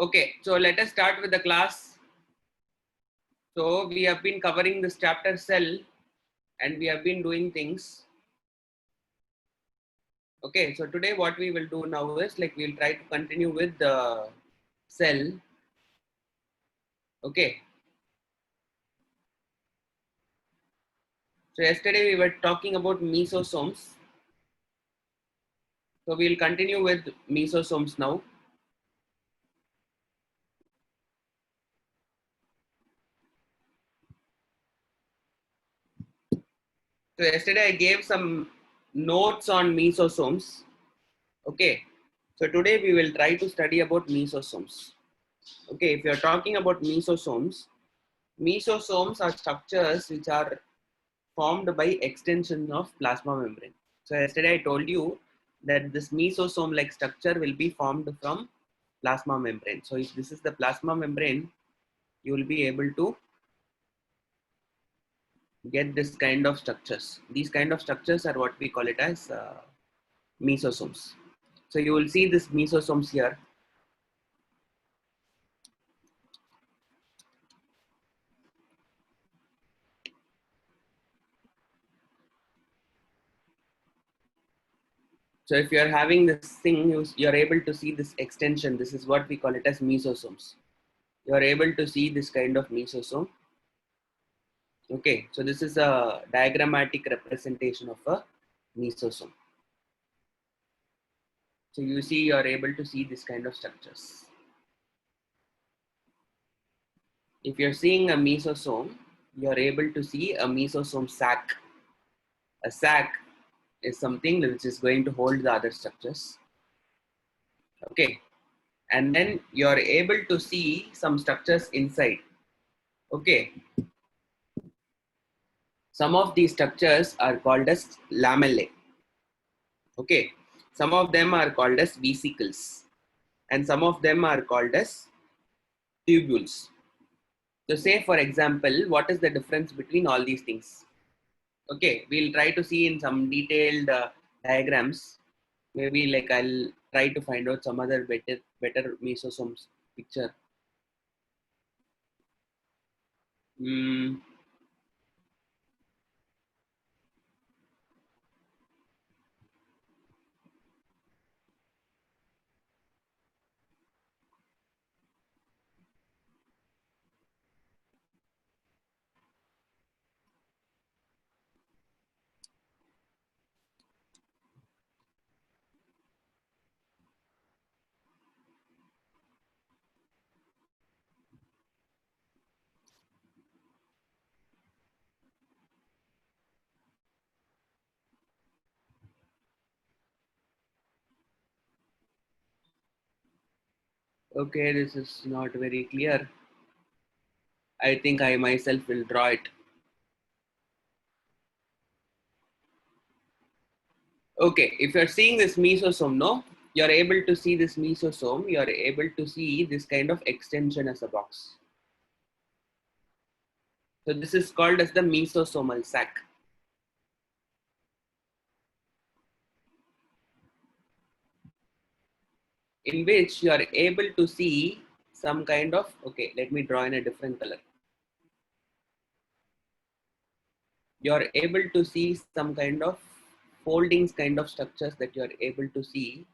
Okay, so let us start with the class. So we have been covering this chapter cell and we have been doing things. Okay, so today what we will do now is like we'll try to continue with the cell. Okay. So yesterday we were talking about mesosomes. So we'll continue with mesosomes now. So yesterday I gave some notes on mesosomes. Okay. So today we will try to study about mesosomes. Okay, if you're talking about mesosomes, mesosomes are structures which are formed by extension of plasma membrane. So yesterday I told you that this mesosome like structure will be formed from plasma membrane. So if this is the plasma membrane, you will be able to get this kind of structures. These kind of structures are what we call it as mesosomes. So you will see this mesosomes here. So if you are having this thing, you are able to see this extension. This is what we call it as mesosomes. You are able to see this kind of mesosome. Okay, so this is a diagrammatic representation of a mesosome. So you see, you are able to see this kind of structures. If you're seeing a mesosome, you are able to see a mesosome sac. A sac is something which is going to hold the other structures. Okay, and then you are able to see some structures inside. Okay, some of these structures are called as lamellae. Okay, some of them are called as vesicles, and some of them are called as tubules. So say for example, what is the difference between all these things? Okay, we'll try to see in some detailed diagrams. Maybe like I'll try to find out some other better mesosomes picture. Mm, okay, this is not very clear. I think I myself will draw it. Okay, if you're seeing this mesosome, no, you're able to see this mesosome, you're able to see this kind of extension as a box. So this is called as the mesosomal sac. In which you are able to see some kind of, okay, let me draw in a different color. You are able to see some kind of foldings kind of structures that you are able to see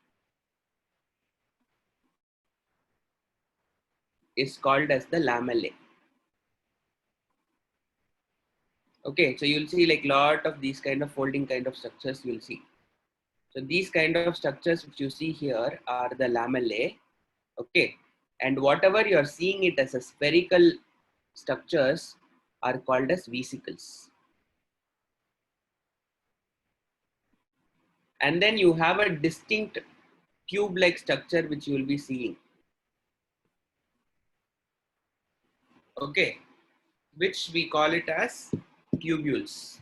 is called as the lamellae. Okay, so you'll see like lot of these kind of folding kind of structures you'll see. So these kind of structures which you see here are the lamellae. Okay, and whatever you are seeing it as a spherical structures are called as vesicles. And then you have a distinct tube-like structure which you will be seeing. Okay, which we call it as tubules.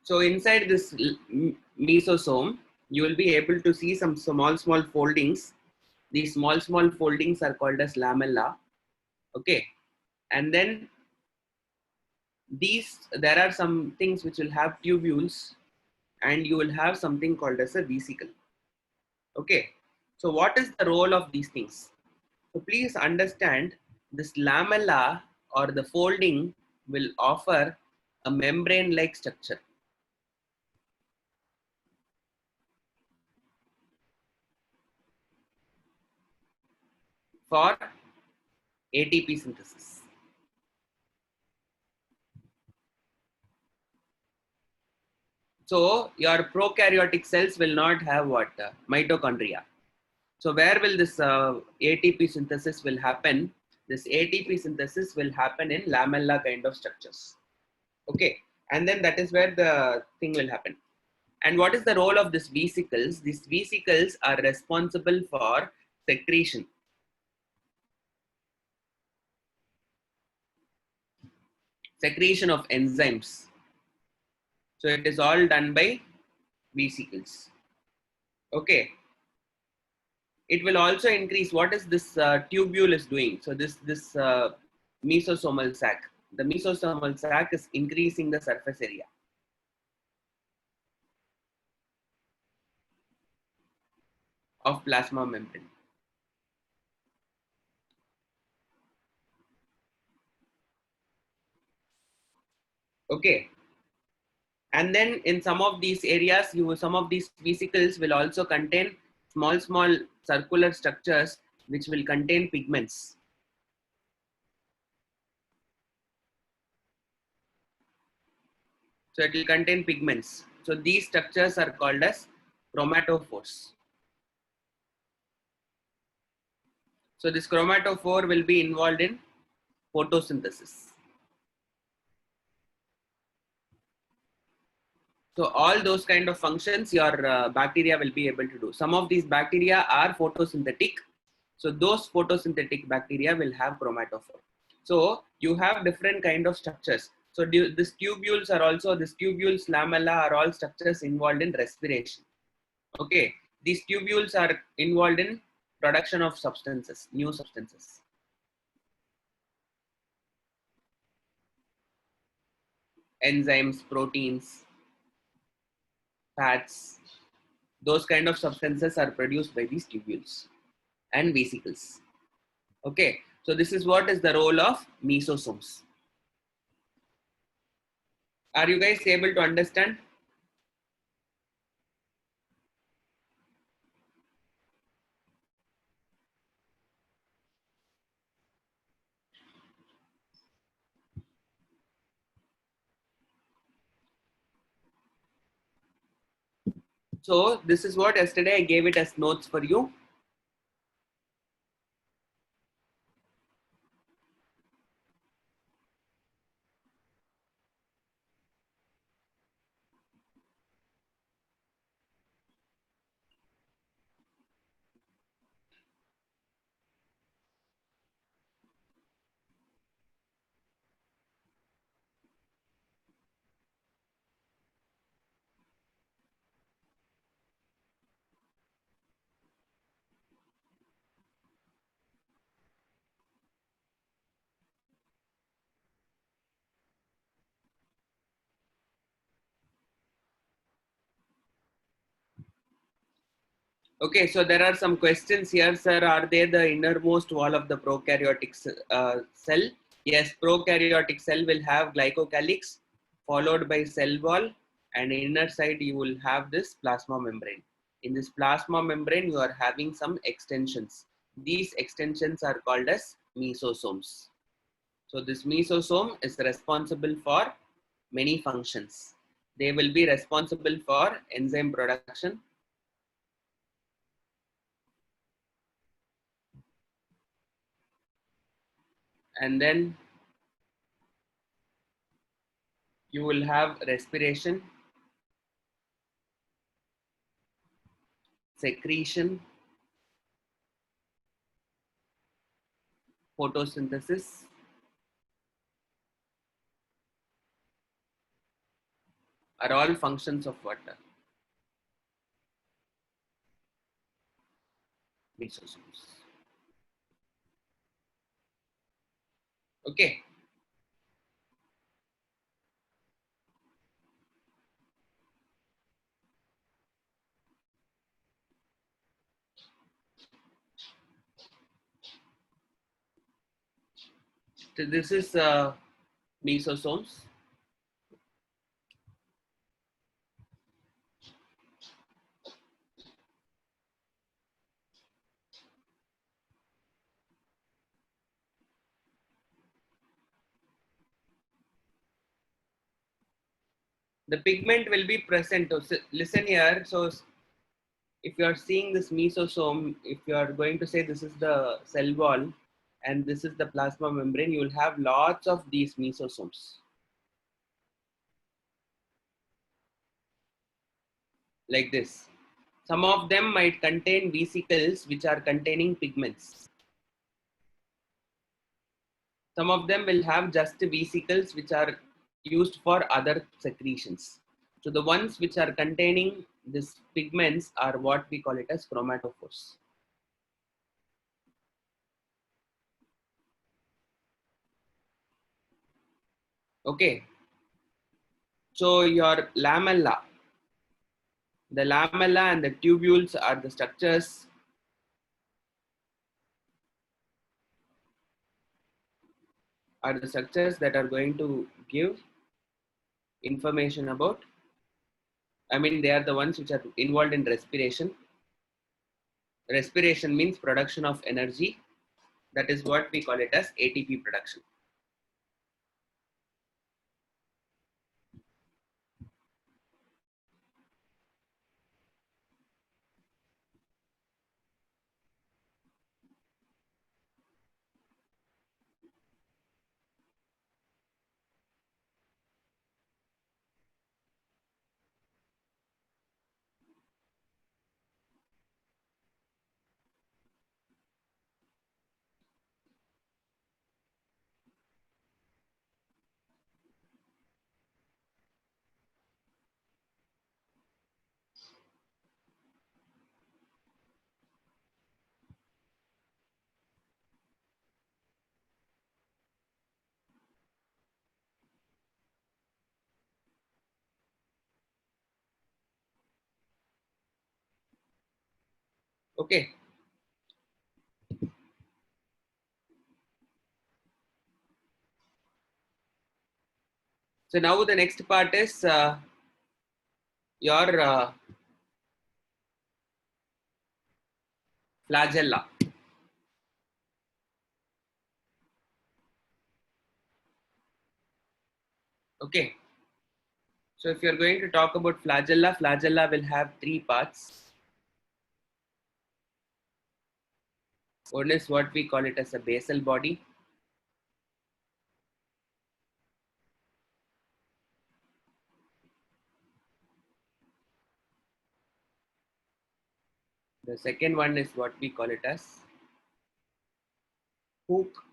So inside this mesosome, you will be able to see some small foldings. These small foldings are called as lamella. Okay, and then there are some things which will have tubules, and you will have something called as a vesicle. Okay, so what is the role of these things? So please understand this lamella or the folding will offer a membrane-like structure. For ATP synthesis. So your prokaryotic cells will not have what? Mitochondria. So where will this ATP synthesis will happen? This ATP synthesis will happen in lamella kind of structures. Okay, and then that is where the thing will happen. And what is the role of these vesicles? These vesicles are responsible for secretion. Secretion of enzymes. So it is all done by vesicles. Okay. It will also increase. What is this tubule is doing? So this mesosomal sac. The mesosomal sac is increasing the surface area of plasma membrane. Okay. And then in some of these areas, some of these vesicles will also contain small circular structures which will contain pigments. So it will contain pigments. So these structures are called as chromatophores. So this chromatophore will be involved in photosynthesis. So all those kind of functions your bacteria will be able to do. Some of these bacteria are photosynthetic. So those photosynthetic bacteria will have chromatophore. So you have different kind of structures. So these tubules are also, these tubules, lamella are all structures involved in respiration. Okay. These tubules are involved in production of substances, new substances. Enzymes, proteins, fats, those kind of substances are produced by these tubules and vesicles. Okay, so this is what is the role of mesosomes. Are you guys able to understand? So this is what yesterday I gave it as notes for you. Okay, so there are some questions here, sir. Are they the innermost wall of the prokaryotic cell? Yes, prokaryotic cell will have glycocalyx followed by cell wall, and inner side you will have this plasma membrane. In this plasma membrane, you are having some extensions. These extensions are called as mesosomes. So this mesosome is responsible for many functions. They will be responsible for enzyme production, and then you will have respiration, secretion, photosynthesis, are all functions of water, mesosomes. Okay. So this is mesosomes. The pigment will be present. So listen here. So if you are seeing this mesosome, if you are going to say this is the cell wall and this is the plasma membrane, you will have lots of these mesosomes like this. Some of them might contain vesicles which are containing pigments. Some of them will have just vesicles which are used for other secretions. So the ones which are containing these pigments are what we call it as chromatophores. Okay. So your lamella, the lamella and the tubules are the structures that are going to give information about, I mean, they are the ones which are involved in respiration. Respiration means production of energy. That is what we call it as ATP production. Okay. So now the next part is your flagella. Okay. So if you're going to talk about flagella, flagella will have three parts. One is what we call it as a basal body. The second one is what we call it as hook.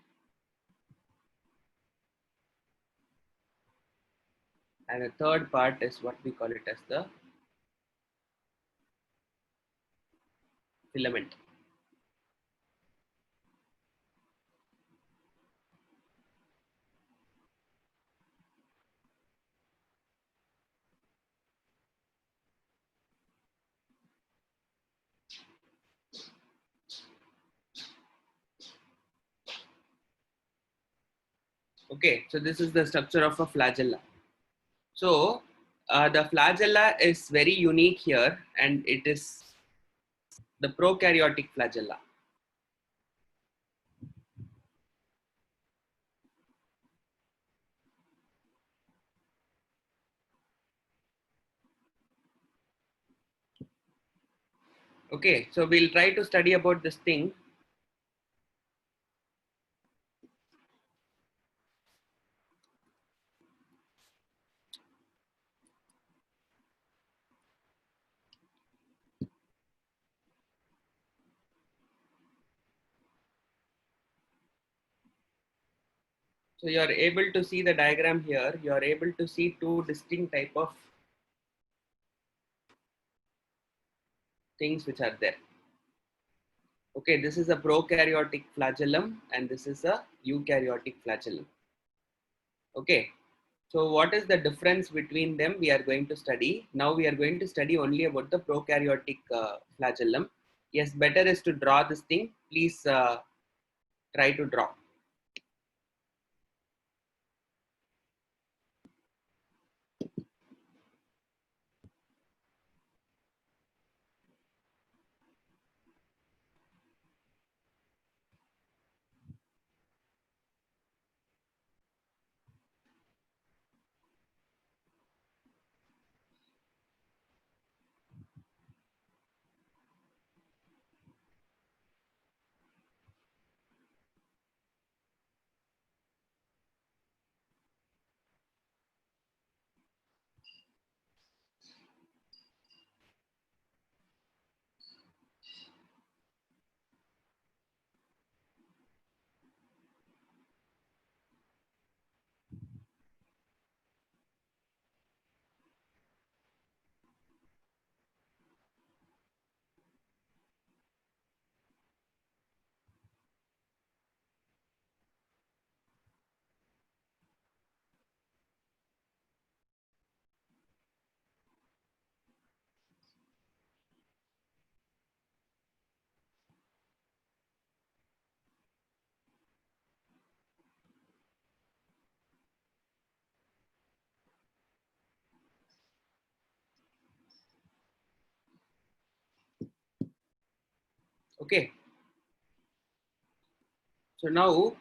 And the third part is what we call it as the filament. Okay, so this is the structure of a flagella. So the flagella is very unique here, and it is the prokaryotic flagella. Okay, so we'll try to study about this thing. So you are able to see the diagram here. You are able to see two distinct type of things which are there. Okay, this is a prokaryotic flagellum and this is a eukaryotic flagellum. Okay, so what is the difference between them we are going to study. Now we are going to study only about the prokaryotic flagellum. Yes, better is to draw this thing. Please try to draw. Okay. So now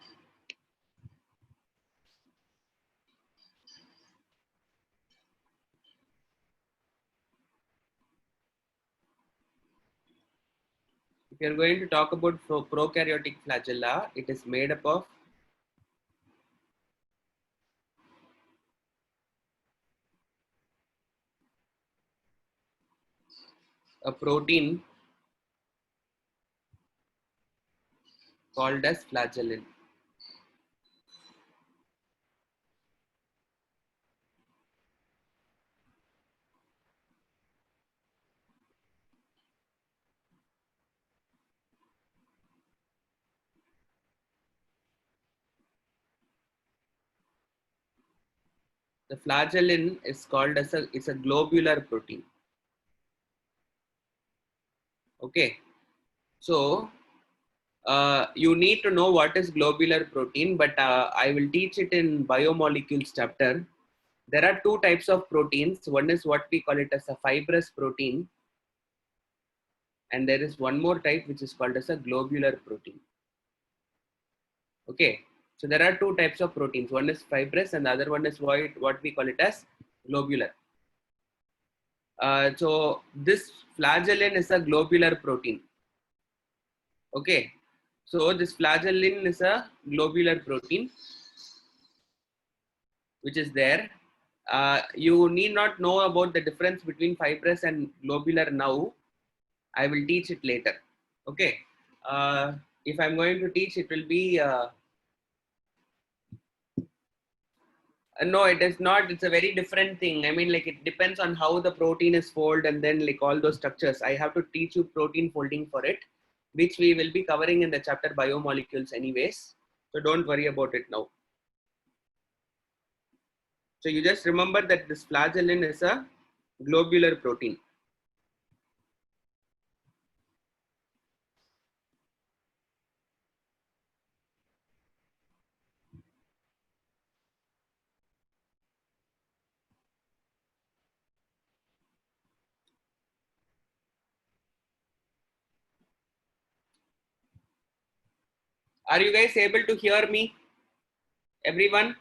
if you're going to talk about prokaryotic flagella, it is made up of a protein called as flagellin. The flagellin is called as it's a globular protein. Okay. So you need to know what is globular protein, but I will teach it in biomolecules chapter. There are two types of proteins. One is what we call it as a fibrous protein, and there is one more type which is called as a globular protein. Okay, so there are two types of proteins. One is fibrous, and the other one is what we call it as globular. So this flagellin is a globular protein. Okay, so this flagellin is a globular protein which is there. You need not know about the difference between fibrous and globular now. I will teach it later. Okay. If I'm going to teach, it will be no, it is not. It's a very different thing. I mean, like it depends on how the protein is folded and then like all those structures. I have to teach you protein folding for it, which we will be covering in the chapter biomolecules anyways. So don't worry about it now. So you just remember that this flagellin is a globular protein. Are you guys able to hear me? Everyone?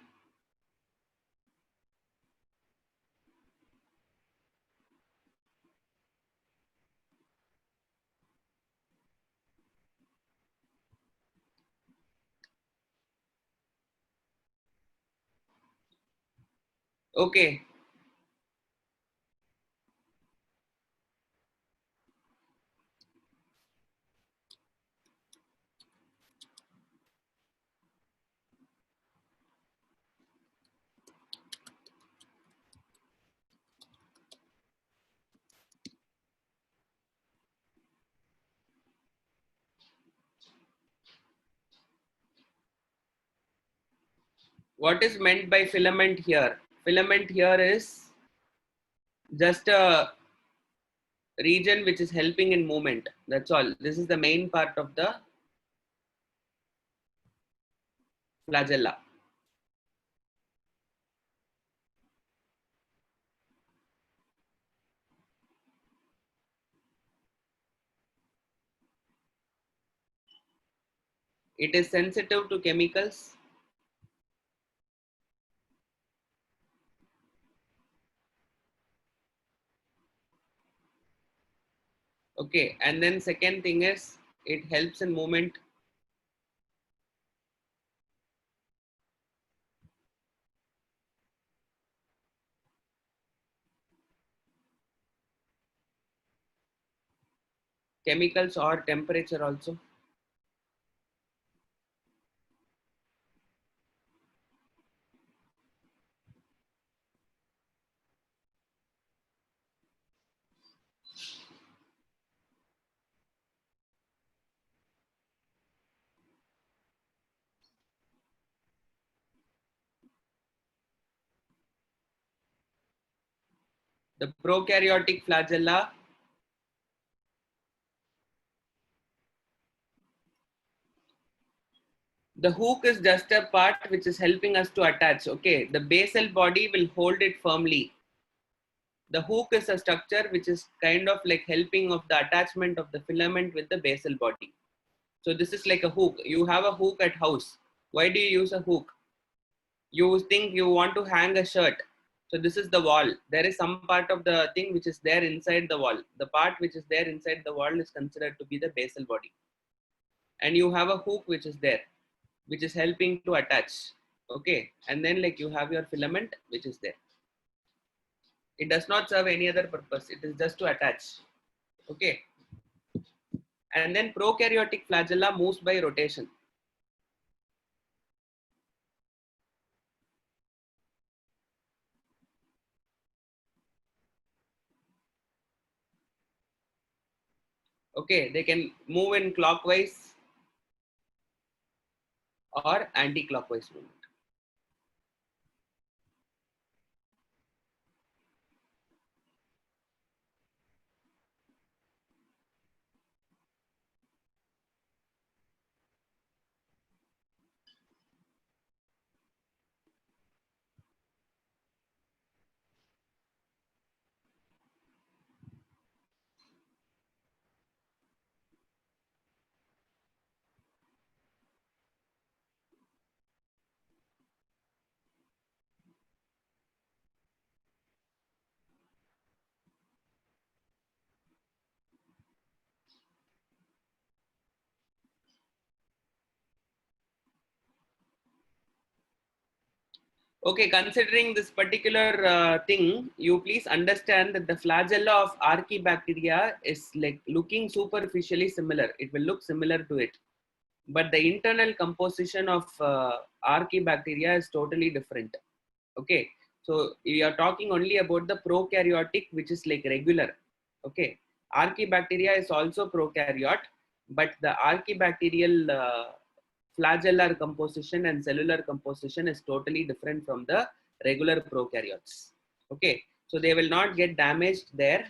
Okay. What is meant by filament here? Filament here is just a region which is helping in movement. That's all. This is the main part of the flagella. It is sensitive to chemicals. Okay, and then second thing is it helps in movement. Chemicals or temperature also. The prokaryotic flagella, the hook is just a part which is helping us to attach. Okay, the basal body will hold it firmly. The hook is a structure which is kind of like helping of the attachment of the filament with the basal body. So this is like a hook. You have a hook at house. Why do you use a hook? You think you want to hang a shirt. So this is the wall. There is some part of the thing which is there inside the wall. The part which is there inside the wall is considered to be the basal body. And you have a hook which is there, which is helping to attach. Okay. And then like you have your filament which is there. It does not serve any other purpose. It is just to attach. Okay. And then prokaryotic flagella moves by rotation. Okay, they can move in clockwise or anti-clockwise movement. Okay, considering this particular thing, you please understand that the flagella of Archaebacteria is like looking superficially similar. It will look similar to it. But the internal composition of Archaebacteria is totally different. Okay, so we are talking only about the prokaryotic, which is like regular. Okay, Archaebacteria is also prokaryote, but the archaebacterial flagellar composition and cellular composition is totally different from the regular prokaryotes. Okay, so they will not get damaged there.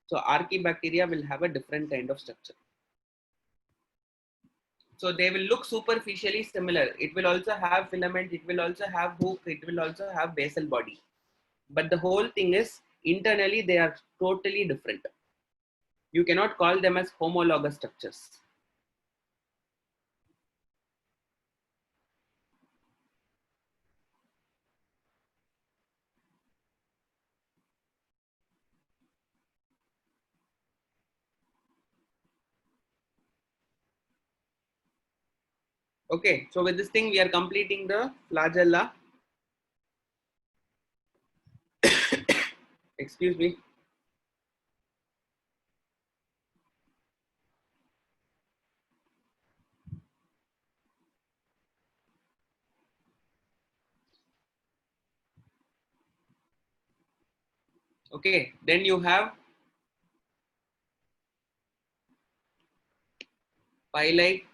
So archaebacteria will have a different kind of structure. So they will look superficially similar. It will also have filament, it will also have hook, it will also have basal body. But the whole thing is internally they are totally different. You cannot call them as homologous structures. Okay, so with this thing we are completing the flagella. Excuse me. Okay, then you have pili,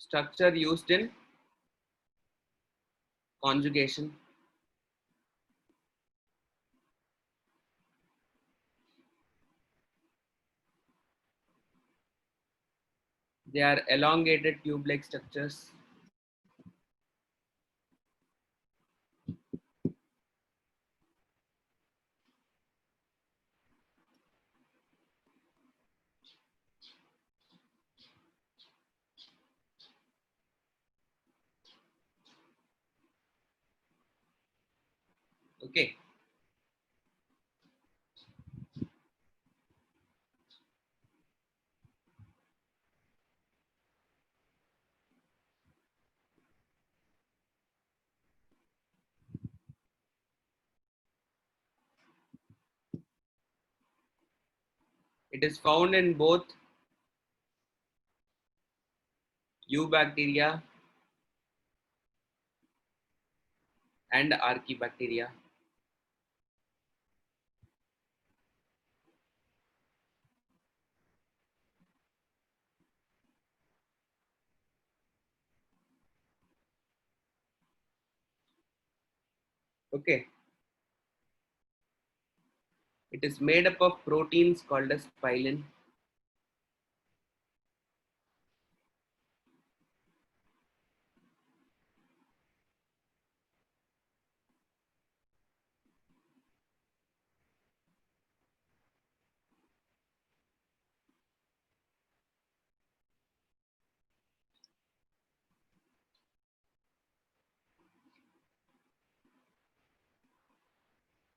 structure used in conjugation. They are elongated tube-like structures. Okay. It is found in both eubacteria and archaebacteria. Okay. It is made up of proteins called as pilin.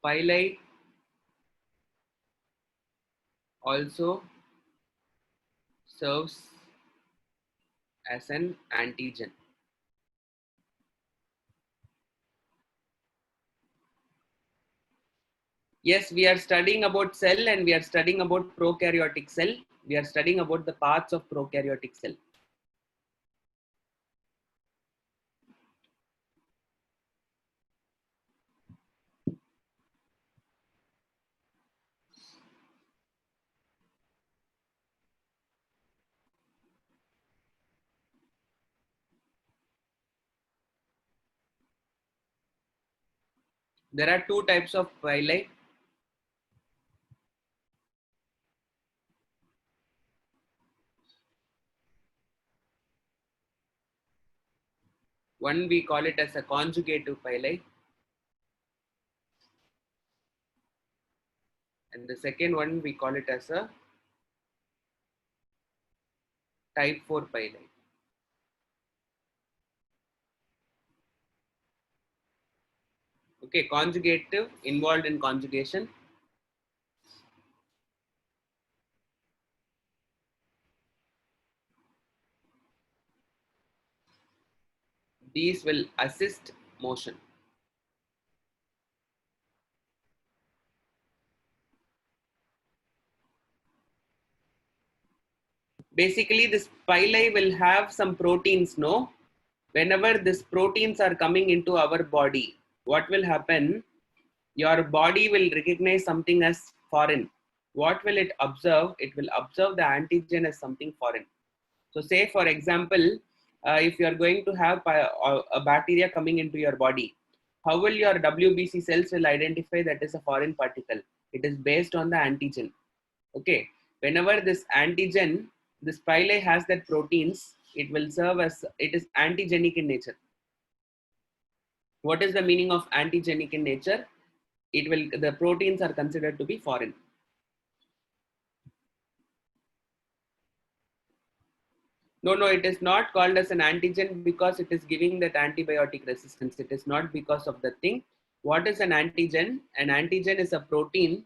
Pili also serves as an antigen. Yes, we are studying about cell and we are studying about prokaryotic cell. We are studying about the parts of prokaryotic cell. There are two types of pili. One we call it as a conjugative pili, and the second one we call it as a type 4 pili. Okay, conjugative involved in conjugation. These will assist motion. Basically, this pili will have some proteins, no? Whenever these proteins are coming into our body, what will happen? Your body will recognize something as foreign. What will it observe? It will observe the antigen as something foreign. So say for example, if you are going to have a bacteria coming into your body, how will your WBC cells will identify that is a foreign particle? It is based on the antigen. Okay, whenever this antigen, this pili has that proteins, it will serve as, it is antigenic in nature. What is the meaning of antigenic in nature? It will, the proteins are considered to be foreign. No, it is not called as an antigen because it is giving that antibiotic resistance. It is not because of the thing. What is an antigen? An antigen is a protein.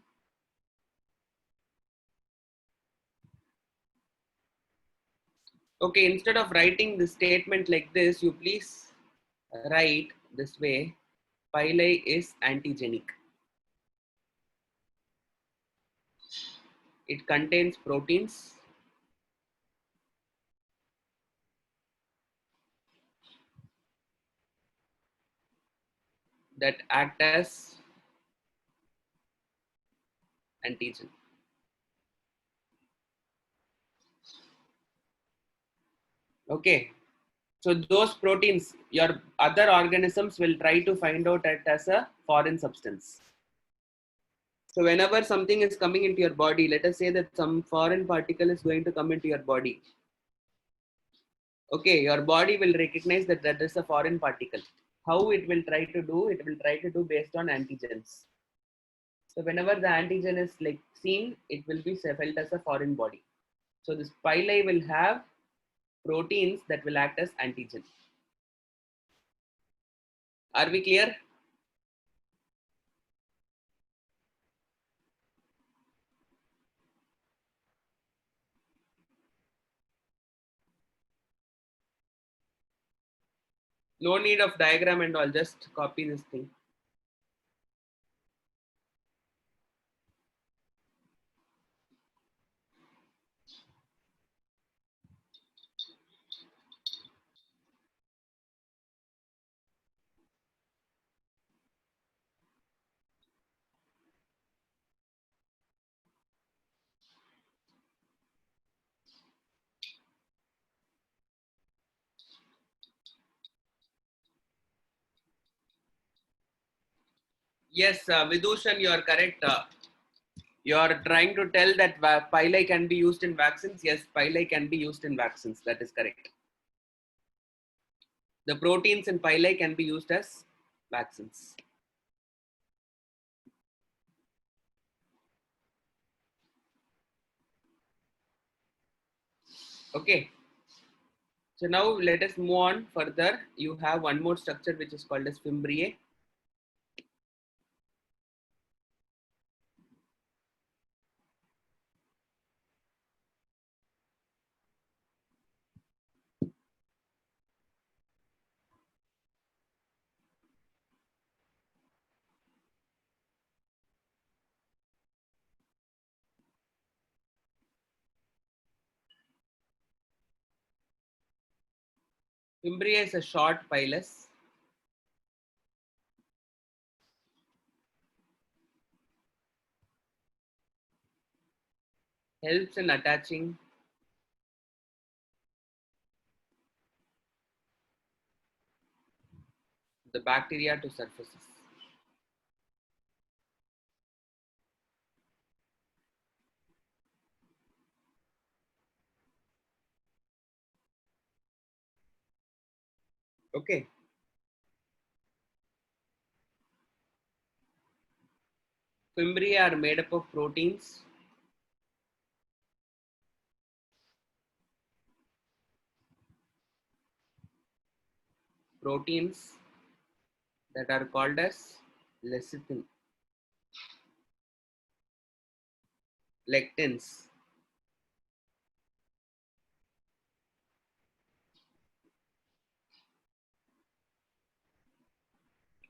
Okay, instead of writing the statement like this, you please write this way. Pili is antigenic. It contains proteins that act as antigen. Okay, so those proteins, your other organisms will try to find out it as a foreign substance. So whenever something is coming into your body, let us say that some foreign particle is going to come into your body. Okay, your body will recognize that that is a foreign particle. How it will try to do? It will try to do based on antigens. So whenever the antigen is like seen, it will be felt as a foreign body. So this pili will have proteins that will act as antigen. Are we clear? No need of diagram and all, just copy this thing. Yes, Vidushan, you are correct. You are trying to tell that pili can be used in vaccines. Yes, pili can be used in vaccines. That is correct. The proteins in pili can be used as vaccines. Okay. So now let us move on further. You have one more structure which is called as fimbriae. Fimbria is a short pilus. Helps in attaching the bacteria to surfaces. Okay. Fimbria are made up of proteins. Proteins that are called as lecithin, lectins.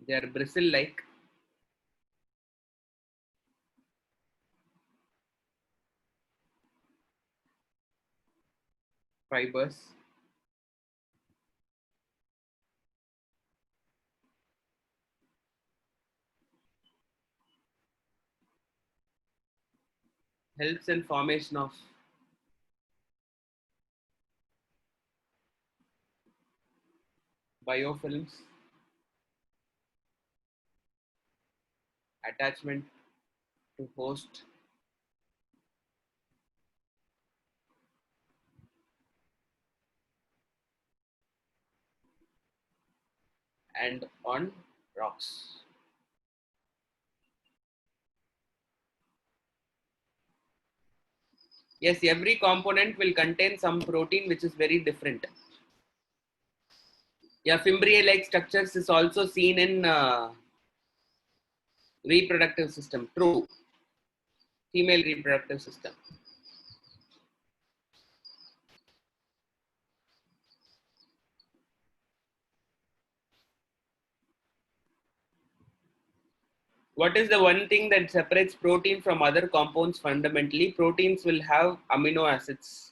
They are bristle-like fibers. Helps in formation of biofilms, attachment to host, and on rocks. Yes, every component will contain some protein which is very different. Yeah, Fimbria-like structures is also seen in reproductive system. True, female reproductive system. What is the one thing that separates protein from other compounds fundamentally? Proteins will have amino acids.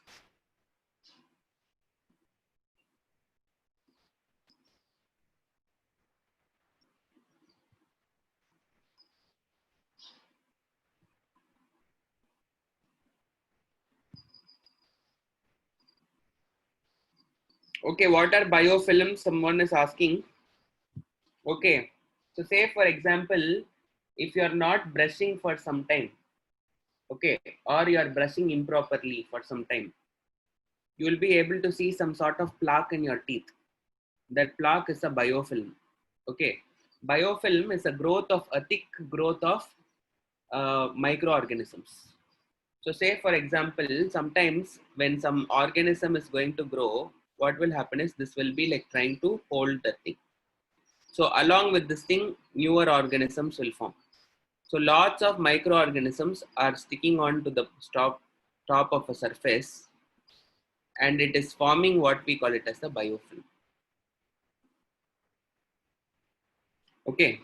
Okay, what are biofilms? Someone is asking. Okay, so say for example, if you are not brushing for some time, okay, or you are brushing improperly for some time, you will be able to see some sort of plaque in your teeth. That plaque is a biofilm. Okay, biofilm is a thick growth of microorganisms. So say for example, sometimes when some organism is going to grow, what will happen is this will be like trying to hold the thing. So along with this thing, newer organisms will form. So lots of microorganisms are sticking on to the top of a surface, and it is forming what we call it as the biofilm. Okay,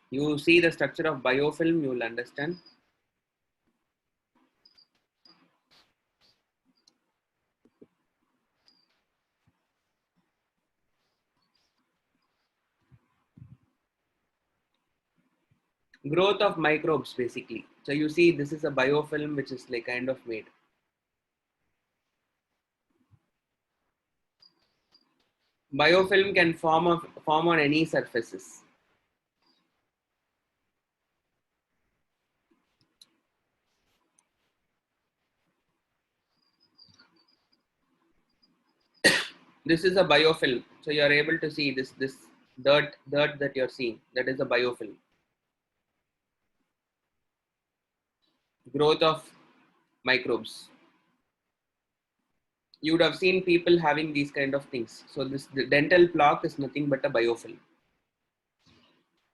you see the structure of biofilm, you will understand. Growth of microbes basically. So you see this is a biofilm which is like kind of made. Biofilm can form on any surfaces. This is a biofilm. So you are able to see this dirt that you're seeing. That is a biofilm. Growth of microbes. You would have seen people having these kind of things. So the dental plaque is nothing but a biofilm.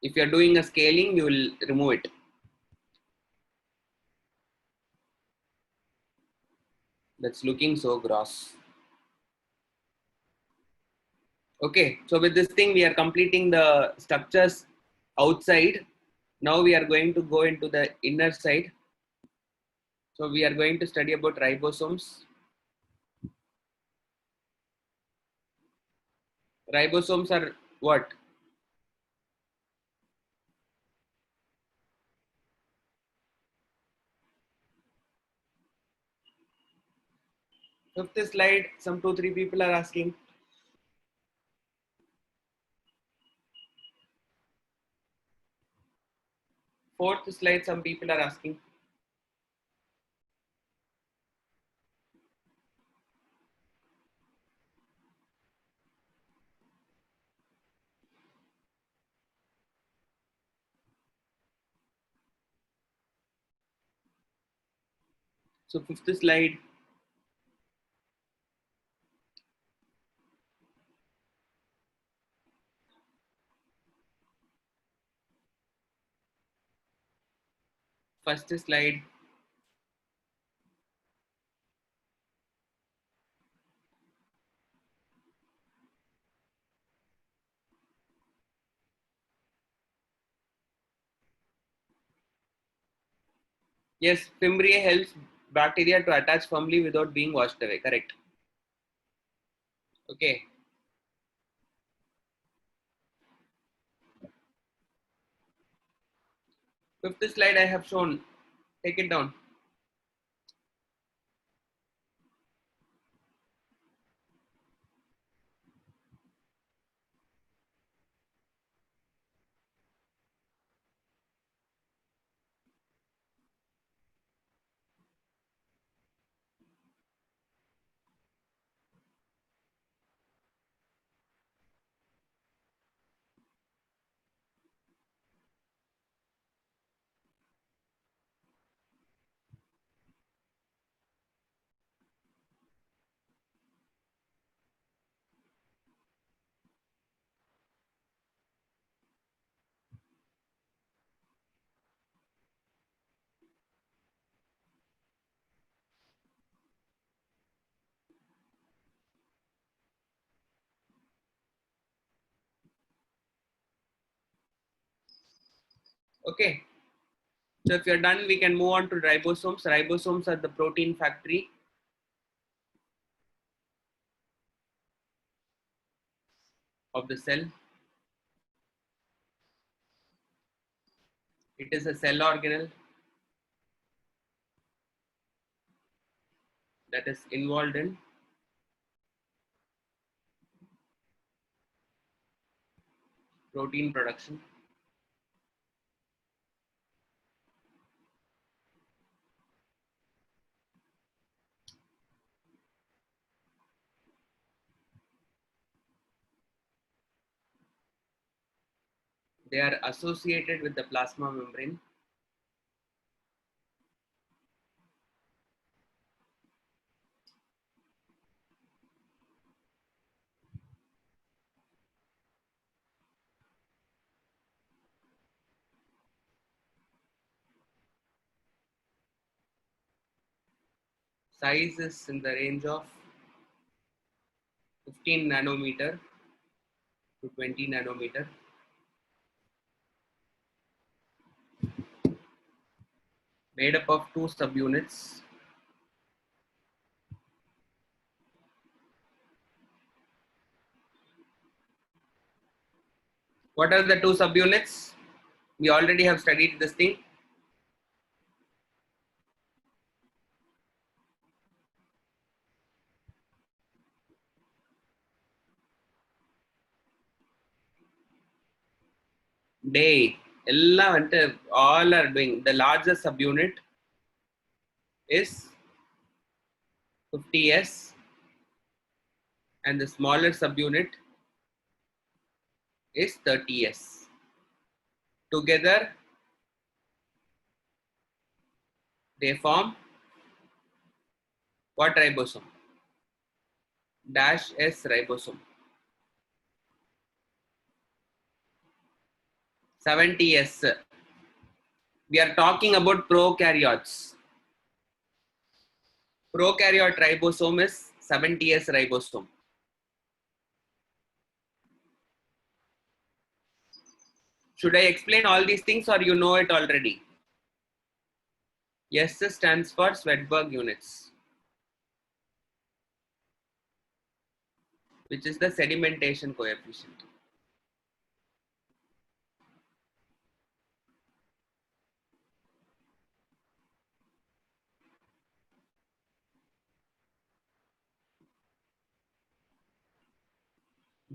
If you're doing a scaling, you will remove it. That's looking so gross. Okay, so with this thing, we are completing the structures outside. Now we are going to go into the inner side. So we are going to study about ribosomes. Ribosomes are what? Fifth slide, some 2-3 people are asking. Fourth slide, some people are asking. So fifth slide. First slide. Yes, Fimbriae helps bacteria to attach firmly without being washed away. Correct. Okay. Fifth slide I have shown. Take it down. Okay. So if you're done, we can move on to ribosomes. Ribosomes are the protein factory of the cell. It is a cell organelle that is involved in protein production. They are associated with the plasma membrane. Size is in the range of 15 nanometer to 20 nanometer. Made up of 2 subunits. What are the 2 subunits? We already have studied this thing. Day. All are doing. The largest subunit is 50S and the smaller subunit is 30S. Together they form what ribosome? Dash S ribosome. 70S. We are talking about prokaryotes. Prokaryote ribosome is 70S ribosome. Should I explain all these things or you know it already? S stands for Swedberg units. which is the sedimentation coefficient.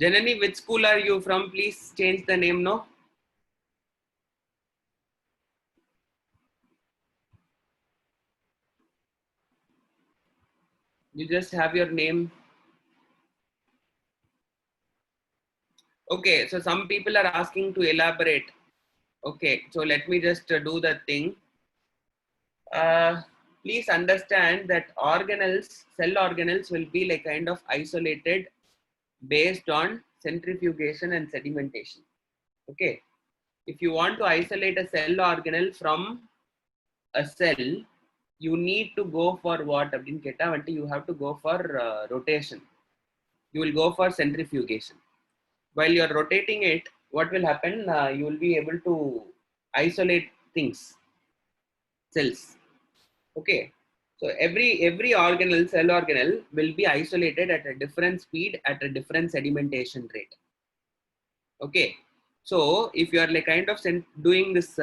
Janani, which school are you from? Please change the name now. You just have your name. Okay, so some people are asking to elaborate. Okay, so let me just do the thing. Please understand that organelles, cell organelles will be like kind of isolated based on centrifugation and sedimentation. Okay, if you want to isolate a cell organelle from a cell, you need to go for what? You have to go for rotation. You will go for centrifugation. While you're rotating it, what will happen? You will be able to isolate things, cells. Okay. So every organelle, cell organelle will be isolated at a different speed at a different sedimentation rate. Okay. So if you are like kind of doing this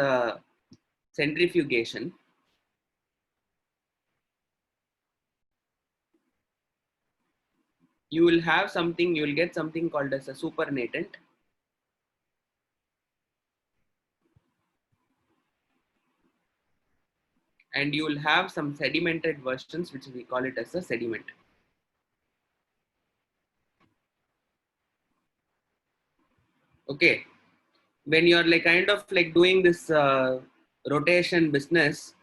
centrifugation, you will have something, you will get something called as a supernatant. And you will have some sedimented versions, which we call it as a sediment. Okay. When you're like kind of like doing this rotation business,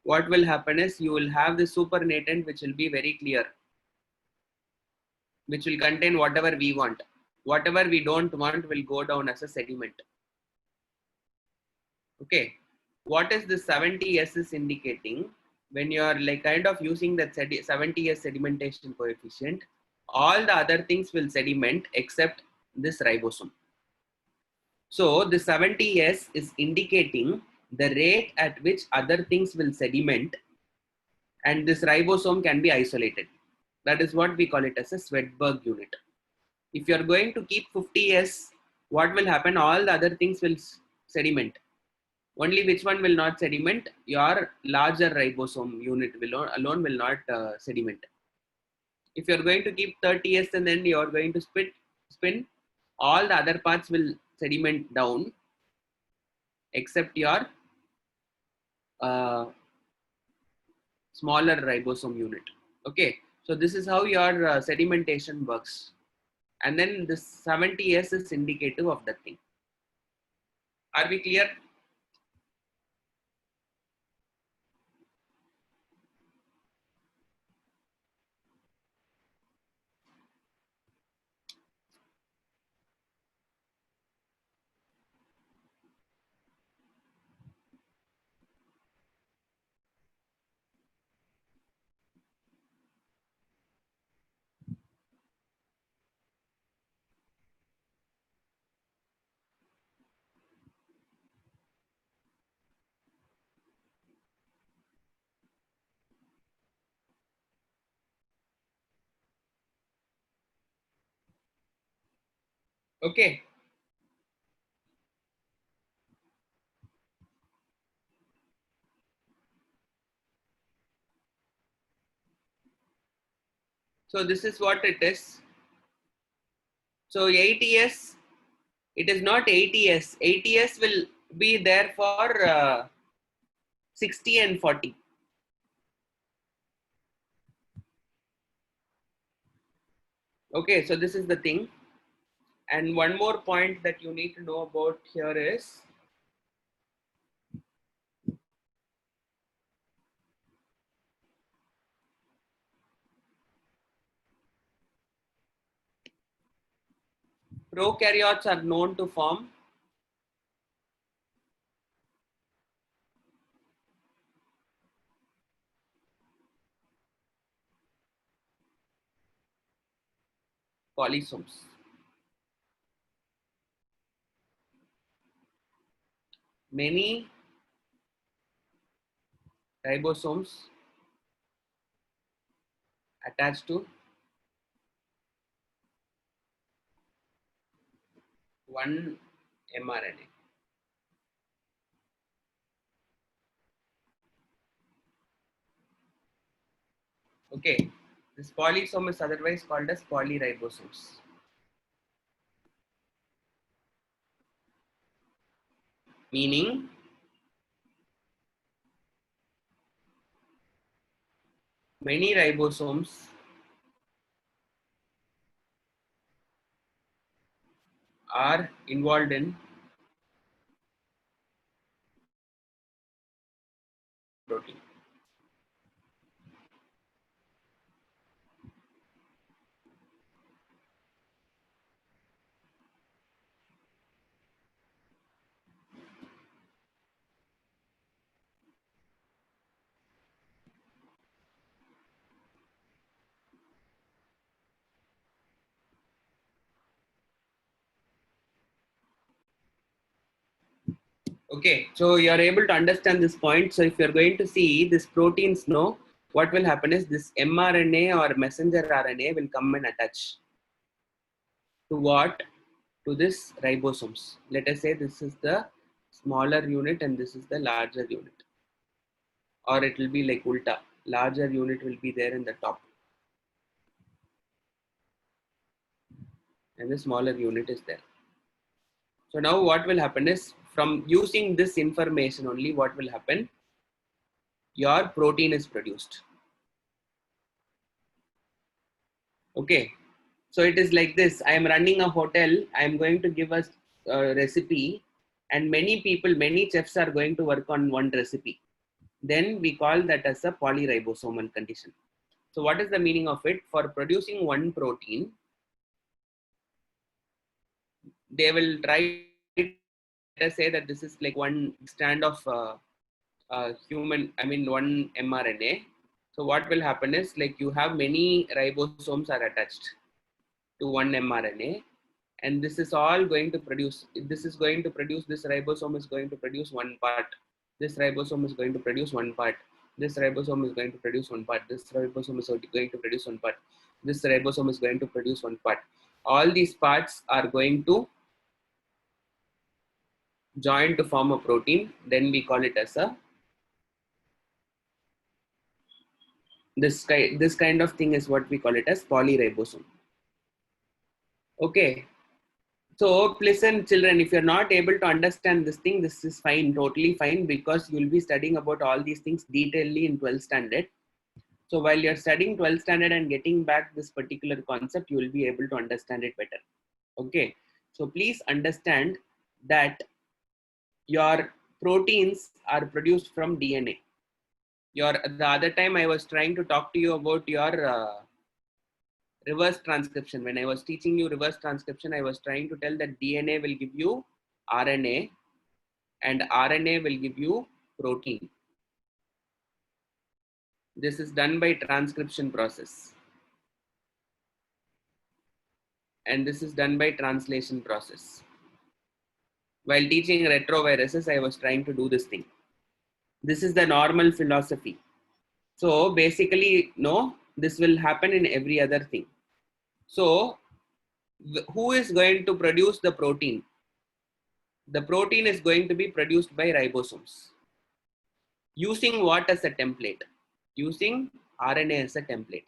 what will happen is you will have this supernatant, which will be very clear, which will contain whatever we want. Whatever we don't want will go down as a sediment. Okay. What is this 70S is indicating? When you are like kind of using that 70S sedimentation coefficient, all the other things will sediment except this ribosome. So the 70S is indicating the rate at which other things will sediment, and this ribosome can be isolated. That is what we call it as a Swedberg unit. If you are going to keep 50S, what will happen? All the other things will sediment. Only which one will not sediment? Your larger ribosome unit alone will not sediment. If you are going to keep 30S and then you are going to spin, all the other parts will sediment down except your smaller ribosome unit. Okay, so this is how your sedimentation works. And then this 70S is indicative of that thing. Are we clear? Okay. So this is what it is. So 80S, it is not 80S. 80S will be there for 60 and 40. Okay, so this is the thing. And one more point that you need to know about here is prokaryotes are known to form polysomes. Many ribosomes attached to one mRNA. Okay, this polysome is otherwise called as polyribosomes. Meaning many ribosomes are involved in protein. Okay, so you are able to understand this point. So if you are going to see this proteins, no, what will happen is this mRNA or messenger RNA will come and attach to what? To this ribosomes. Let us say this is the smaller unit and this is the larger unit, or it will be like ulta. Larger unit will be there in the top and the smaller unit is there. So now what will happen is, from using this information only, what will happen? Your protein is produced. Okay, so it is like this. I am running a hotel. I am going to give us a recipe, and many people, many chefs are going to work on one recipe. Then we call that as a polyribosomal condition. So what is the meaning of it? For producing one protein, they will try to say that this is like one strand of human, I mean one mRNA. So what will happen is, like, you have many ribosomes are attached to one mRNA, and this is all going to produce, this ribosome is going to produce one part, this ribosome is going to produce one part, this ribosome is going to produce one part, this ribosome is going to produce one part, this ribosome is going to produce one part. All these parts are going to join to form a protein. Then we call it as a this kind of thing is what we call it as polyribosome. Okay, so listen children, if you're not able to understand this thing, this is fine, totally fine, because you'll be studying about all these things detailedly in 12th standard. So while you're studying 12th standard and getting back this particular concept, you will be able to understand it better. Okay, so please understand that your proteins are produced from DNA. The other time I was trying to talk to you about your reverse transcription. When I was teaching you reverse transcription, I was trying to tell that DNA will give you RNA and RNA will give you protein. This is done by transcription process. And this is done by translation process. While teaching retroviruses, I was trying to do this thing. This is the normal philosophy. So basically, no, this will happen in every other thing. So who is going to produce the protein? The protein is going to be produced by ribosomes. Using what as a template? Using RNA as a template.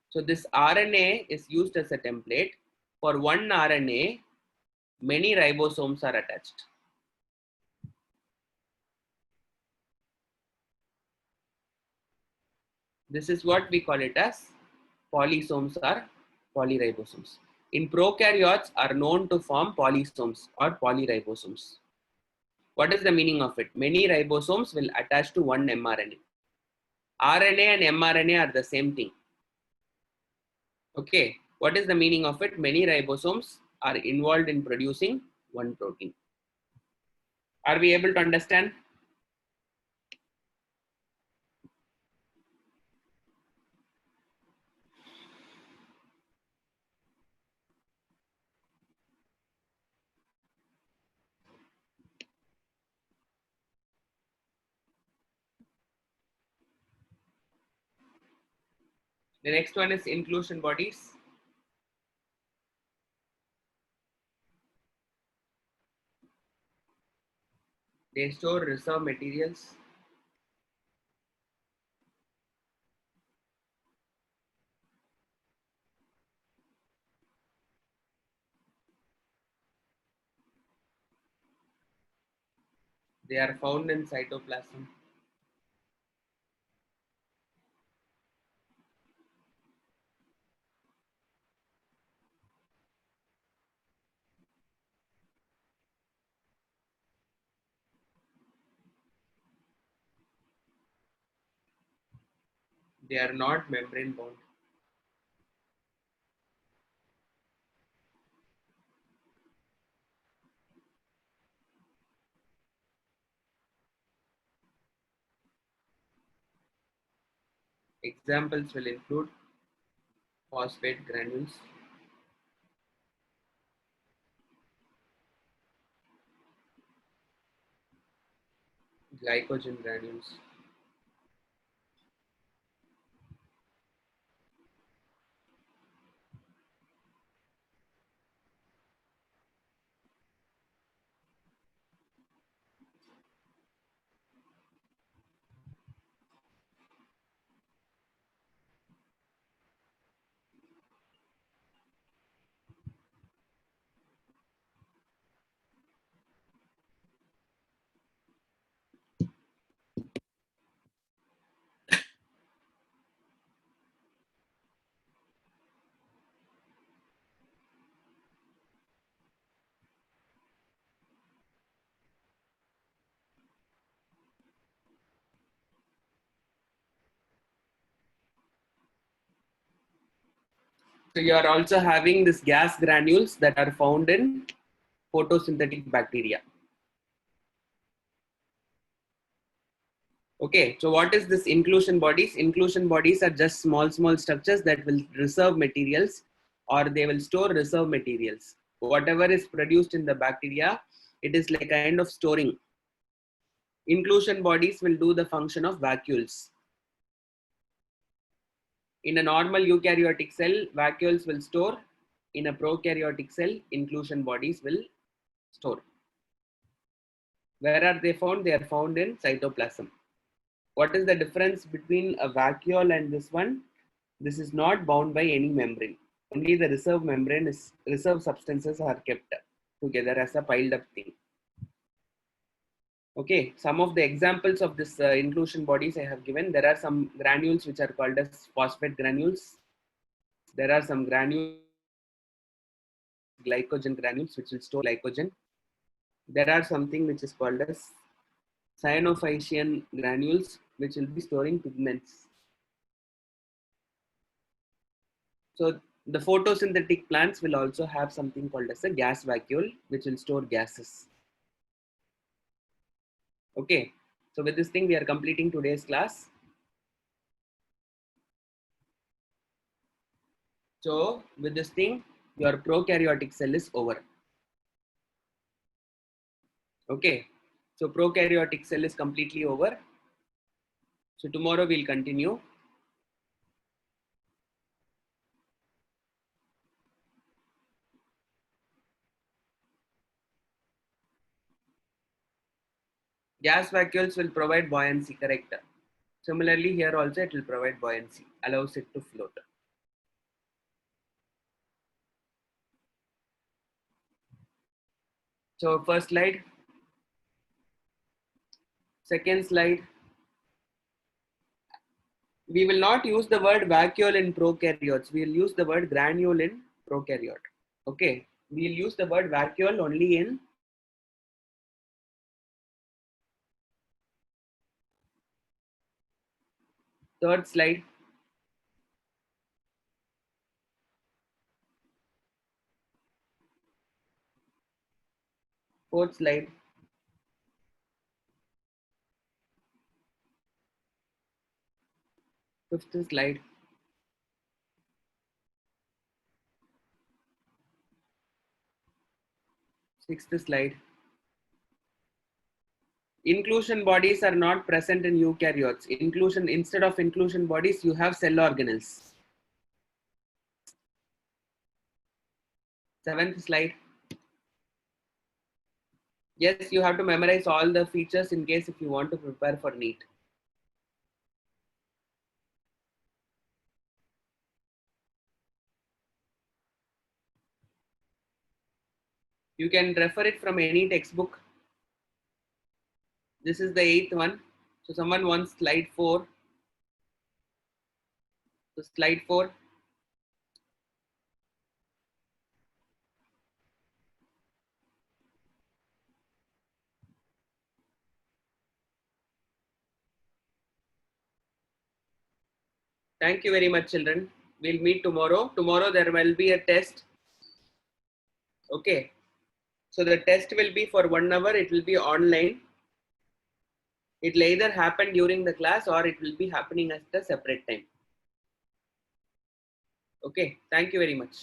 So this RNA is used as a template. For one RNA, many ribosomes are attached. This is what we call it as polysomes or polyribosomes. In prokaryotes are known to form polysomes or polyribosomes. What is the meaning of it? Many ribosomes will attach to one mRNA. RNA and mRNA are the same thing. Okay, what is the meaning of it? Many ribosomes are involved in producing one protein. Are we able to understand? The next one is inclusion bodies. They store reserve materials. They are found in cytoplasm. They are not membrane bound. Examples will include phosphate granules, glycogen granules. So you are also having this gas granules that are found in photosynthetic bacteria. Okay, so what is this inclusion bodies? Inclusion bodies are just small structures that will reserve materials, or they will store reserve materials. Whatever is produced in the bacteria, it is like kind of storing. Inclusion bodies will do the function of vacuoles. In a normal eukaryotic cell, vacuoles will store. In a prokaryotic cell, inclusion bodies will store. Where are they found? They are found in cytoplasm. What is the difference between a vacuole and this one? This is not bound by any membrane. Only the reserve substances are kept together as a piled up thing. Okay, some of the examples of this inclusion bodies I have given. There are some granules which are called as phosphate granules. There are some granules, glycogen granules, which will store glycogen. There are something which is called as cyanophysian granules, which will be storing pigments. So the photosynthetic plants will also have something called as a gas vacuole, which will store gases. Okay, so with this thing, we are completing today's class. So with this thing, your prokaryotic cell is over. Okay, so prokaryotic cell is completely over. So tomorrow we'll continue. Gas vacuoles will provide buoyancy, correct? Similarly, here also it will provide buoyancy, allows it to float. So first slide, second slide. We will not use the word vacuole in prokaryotes. We will use the word granule in prokaryote. Okay, we will use the word vacuole only in third slide. Fourth slide. Fifth slide. Sixth slide. Inclusion bodies are not present in eukaryotes. Instead of inclusion bodies, you have cell organelles. Seventh slide. Yes, you have to memorize all the features in case if you want to prepare for NEET. You can refer it from any textbook. This is the 8th one. So someone wants slide 4. So slide 4. Thank you very much, children. We'll meet tomorrow. Tomorrow there will be a test. Okay. So the test will be for 1 hour. It will be online. It will either happen during the class or it will be happening at a separate time. Okay. Thank you very much.